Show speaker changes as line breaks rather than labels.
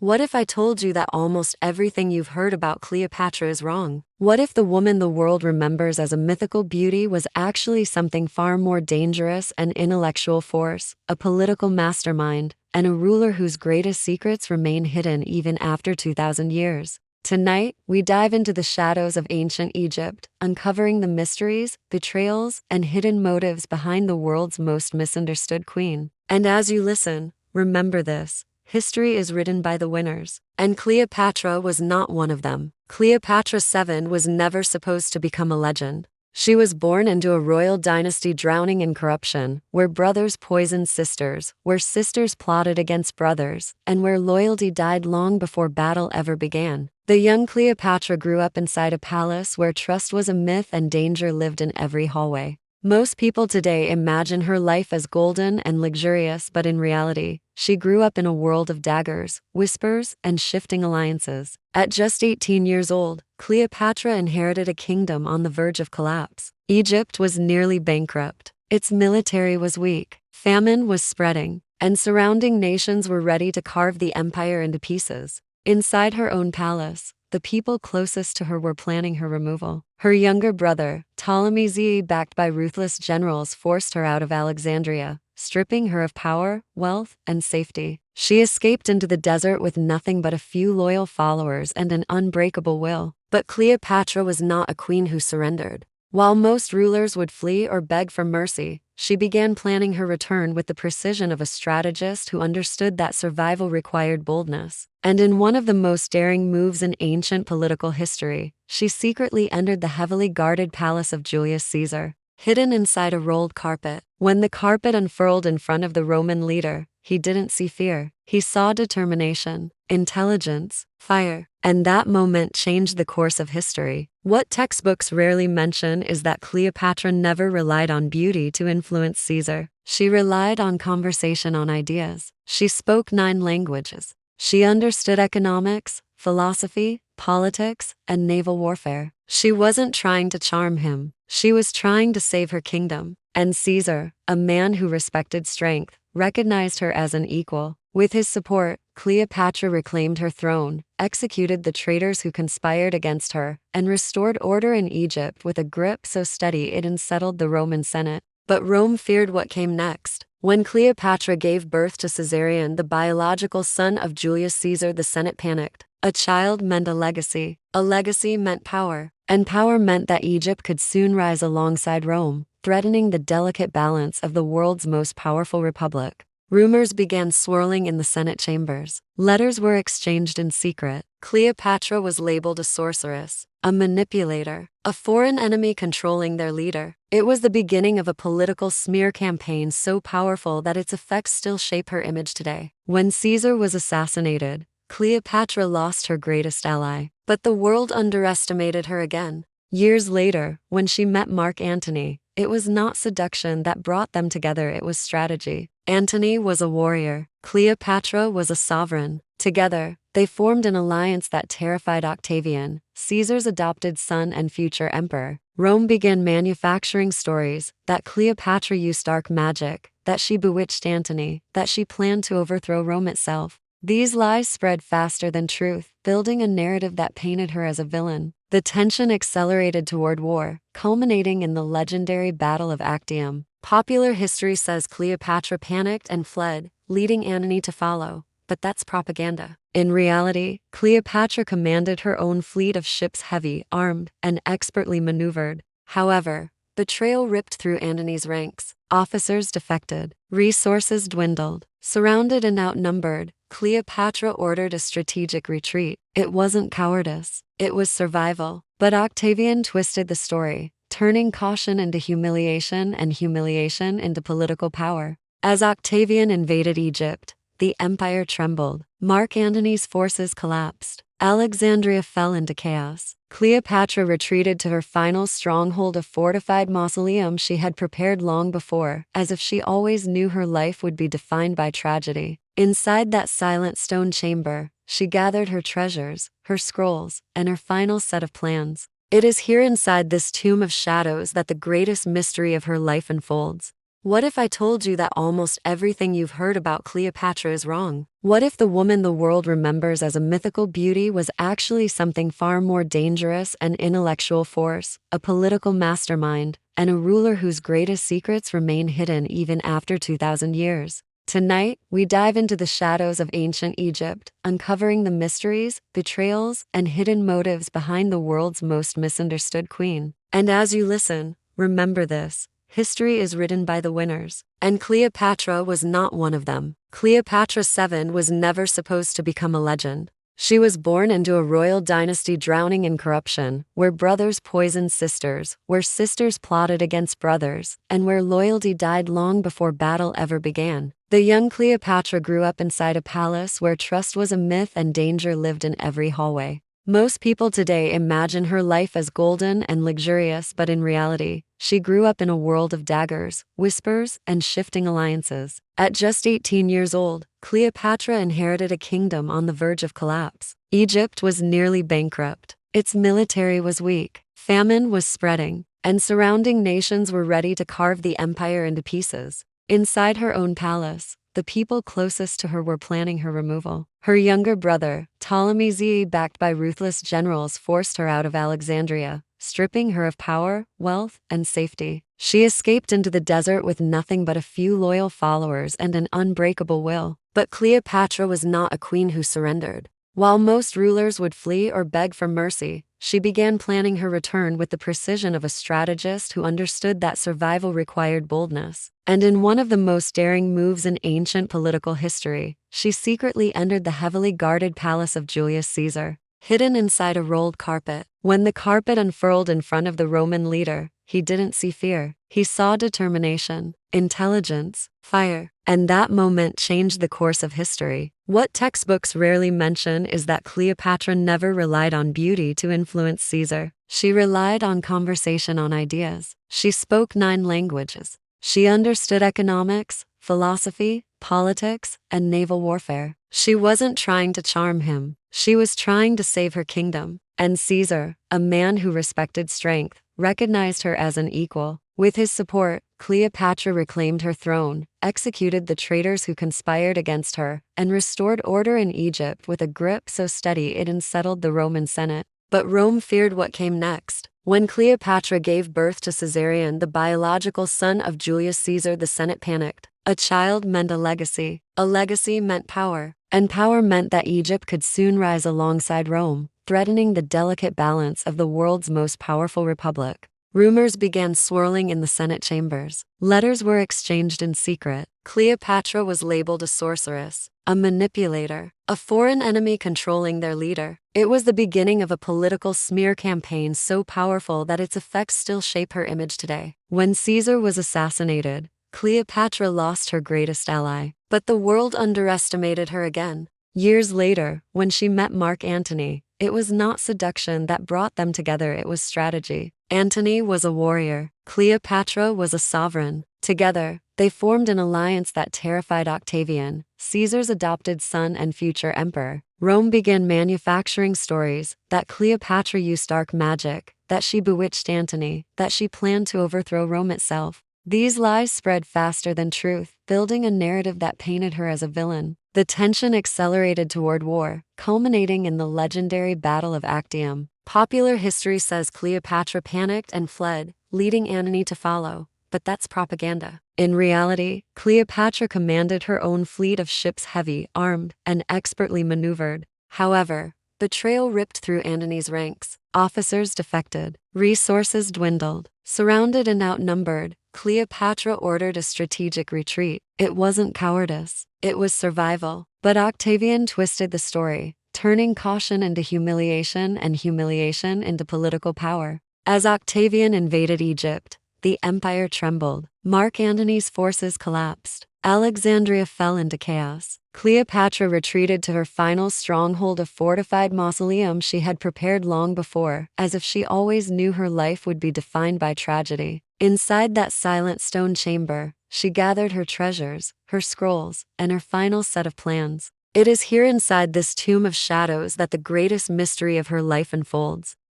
What if I told you that almost everything you've heard about Cleopatra is wrong? What if the woman the world remembers as a mythical beauty was actually something far more dangerous, an intellectual force, a political mastermind, and a ruler whose greatest secrets remain hidden even after 2,000 years? Tonight, we dive into the shadows of ancient Egypt, uncovering the mysteries, betrayals, and hidden motives behind the world's most misunderstood queen. And as you listen, remember this. History is written by the winners, and Cleopatra was not one of them. Cleopatra VII was never supposed to become a legend. She was born into a royal dynasty drowning in corruption, where brothers poisoned sisters, where sisters plotted against brothers, and where loyalty died long before battle ever began. The young Cleopatra grew up inside a palace where trust was a myth and danger lived in every hallway. Most people today imagine her life as golden and luxurious, but in reality, she grew up in a world of daggers, whispers, and shifting alliances. At just 18 years old, Cleopatra inherited a kingdom on the verge of collapse. Egypt was nearly bankrupt. Its military was weak, famine was spreading, and surrounding nations were ready to carve the empire into pieces. Inside her own palace, the people closest to her were planning her removal. Her younger brother, Ptolemy, backed by ruthless generals, forced her out of Alexandria, stripping her of power, wealth, and safety. She escaped into the desert with nothing but a few loyal followers and an unbreakable will. But Cleopatra was not a queen who surrendered. While most rulers would flee or beg for mercy, she began planning her return with the precision of a strategist who understood that survival required boldness. And in one of the most daring moves in ancient political history, she secretly entered the heavily guarded palace of Julius Caesar, hidden inside a rolled carpet. When the carpet unfurled in front of the Roman leader, he didn't see fear. He saw determination, intelligence, fire. And that moment changed the course of history. What textbooks rarely mention is that Cleopatra never relied on beauty to influence Caesar. She relied on conversation, on ideas. She spoke 9 languages. She understood economics, philosophy, politics, and naval warfare. She wasn't trying to charm him. She was trying to save her kingdom. And Caesar, a man who respected strength, recognized her as an equal. With his support, Cleopatra reclaimed her throne, executed the traitors who conspired against her, and restored order in Egypt with a grip so steady it unsettled the Roman Senate. But Rome feared what came next. When Cleopatra gave birth to Caesarion, the biological son of Julius Caesar, the Senate panicked. A child meant a legacy. A legacy meant power. And power meant that Egypt could soon rise alongside Rome, threatening the delicate balance of the world's most powerful republic. Rumors began swirling in the Senate chambers. Letters were exchanged in secret. Cleopatra was labeled a sorceress, a manipulator, a foreign enemy controlling their leader. It was the beginning of a political smear campaign so powerful that its effects still shape her image today. When Caesar was assassinated, Cleopatra lost her greatest ally, but the world underestimated her again. Years later, when she met Mark Antony, it was not seduction that brought them together, it was strategy. Antony was a warrior. Cleopatra was a sovereign. Together, they formed an alliance that terrified Octavian, Caesar's adopted son and future emperor. Rome began manufacturing stories that Cleopatra used dark magic, that she bewitched Antony, that she planned to overthrow Rome itself. These lies spread faster than truth, building a narrative that painted her as a villain. The tension accelerated toward war, culminating in the legendary Battle of Actium. Popular history says Cleopatra panicked and fled, leading Antony to follow. But that's propaganda. In reality, Cleopatra commanded her own fleet of ships, heavy, armed, and expertly maneuvered. However, betrayal ripped through Antony's ranks. Officers defected. Resources dwindled. Surrounded and outnumbered, Cleopatra ordered a strategic retreat. It wasn't cowardice. It was survival. But Octavian twisted the story, turning caution into humiliation and humiliation into political power. As Octavian invaded Egypt, the empire trembled. Mark Antony's forces collapsed. Alexandria fell into chaos. Cleopatra retreated to her final stronghold, a fortified mausoleum she had prepared long before, as if she always knew her life would be defined by tragedy. Inside that silent stone chamber, she gathered her treasures, her scrolls, and her final set of plans. It is here inside this tomb of shadows that the greatest mystery of her life unfolds. What if I told you that almost everything you've heard about Cleopatra is wrong? What if the woman the world remembers as a mythical beauty was actually something far more dangerous, an intellectual force, a political mastermind, and a ruler whose greatest secrets remain hidden even after 2,000 years? Tonight, we dive into the shadows of ancient Egypt, uncovering the mysteries, betrayals, and hidden motives behind the world's most misunderstood queen. And as you listen, remember this: history is written by the winners, and Cleopatra was not one of them. Cleopatra VII was never supposed to become a legend. She was born into a royal dynasty drowning in corruption, where brothers poisoned sisters, where sisters plotted against brothers, and where loyalty died long before battle ever began. The young Cleopatra grew up inside a palace where trust was a myth and danger lived in every hallway. Most people today imagine her life as golden and luxurious, but in reality, she grew up in a world of daggers, whispers, and shifting alliances. At just 18 years old, Cleopatra inherited a kingdom on the verge of collapse. Egypt was nearly bankrupt. Its military was weak, famine was spreading, and surrounding nations were ready to carve the empire into pieces. Inside her own palace, the people closest to her were planning her removal. Her younger brother, Ptolemy Z, backed by ruthless generals, forced her out of Alexandria, stripping her of power, wealth, and safety. She escaped into the desert with nothing but a few loyal followers and an unbreakable will. But Cleopatra was not a queen who surrendered. While most rulers would flee or beg for mercy, she began planning her return with the precision of a strategist who understood that survival required boldness. And in one of the most daring moves in ancient political history, she secretly entered the heavily guarded palace of Julius Caesar, hidden inside a rolled carpet. When the carpet unfurled in front of the Roman leader, he didn't see fear. He saw determination, intelligence, fire. And that moment changed the course of history. What textbooks rarely mention is that Cleopatra never relied on beauty to influence Caesar. She relied on conversation, on ideas. She spoke 9 languages. She understood economics, philosophy, politics, and naval warfare. She wasn't trying to charm him. She was trying to save her kingdom. And Caesar, a man who respected strength, recognized her as an equal. With his support, Cleopatra reclaimed her throne, executed the traitors who conspired against her, and restored order in Egypt with a grip so steady it unsettled the Roman Senate. But Rome feared what came next. When Cleopatra gave birth to Caesarion, the biological son of Julius Caesar, the Senate panicked. A child meant a legacy. A legacy meant power. And power meant that Egypt could soon rise alongside Rome, threatening the delicate balance of the world's most powerful republic. Rumors began swirling in the Senate chambers. Letters were exchanged in secret. Cleopatra was labeled a sorceress, a manipulator, a foreign enemy controlling their leader. It was the beginning of a political smear campaign so powerful that its effects still shape her image today. When Caesar was assassinated, Cleopatra lost her greatest ally. But the world underestimated her again. Years later, when she met Mark Antony, it was not seduction that brought them together, it was strategy. Antony was a warrior. Cleopatra was a sovereign. Together, they formed an alliance that terrified Octavian, Caesar's adopted son and future emperor. Rome began manufacturing stories that Cleopatra used dark magic, that she bewitched Antony, that she planned to overthrow Rome itself. These lies spread faster than truth, building a narrative that painted her as a villain. The tension accelerated toward war, culminating in the legendary Battle of Actium. Popular history says Cleopatra panicked and fled, leading Antony to follow. But that's propaganda. In reality, Cleopatra commanded her own fleet of ships, heavy, armed, and expertly maneuvered. However, betrayal ripped through Antony's ranks. Officers defected. Resources dwindled. Surrounded and outnumbered, Cleopatra ordered a strategic retreat. It wasn't cowardice. It was survival. But Octavian twisted the story, turning caution into humiliation and humiliation into political power. As Octavian invaded Egypt, the empire trembled. Mark Antony's forces collapsed. Alexandria fell into chaos. Cleopatra retreated to her final stronghold, a fortified mausoleum she had prepared long before, as if she always knew her life would be defined by tragedy. Inside that silent stone chamber, she gathered her treasures, her scrolls, and her final set of plans. It is here inside this tomb of shadows that the greatest mystery of her life unfolds.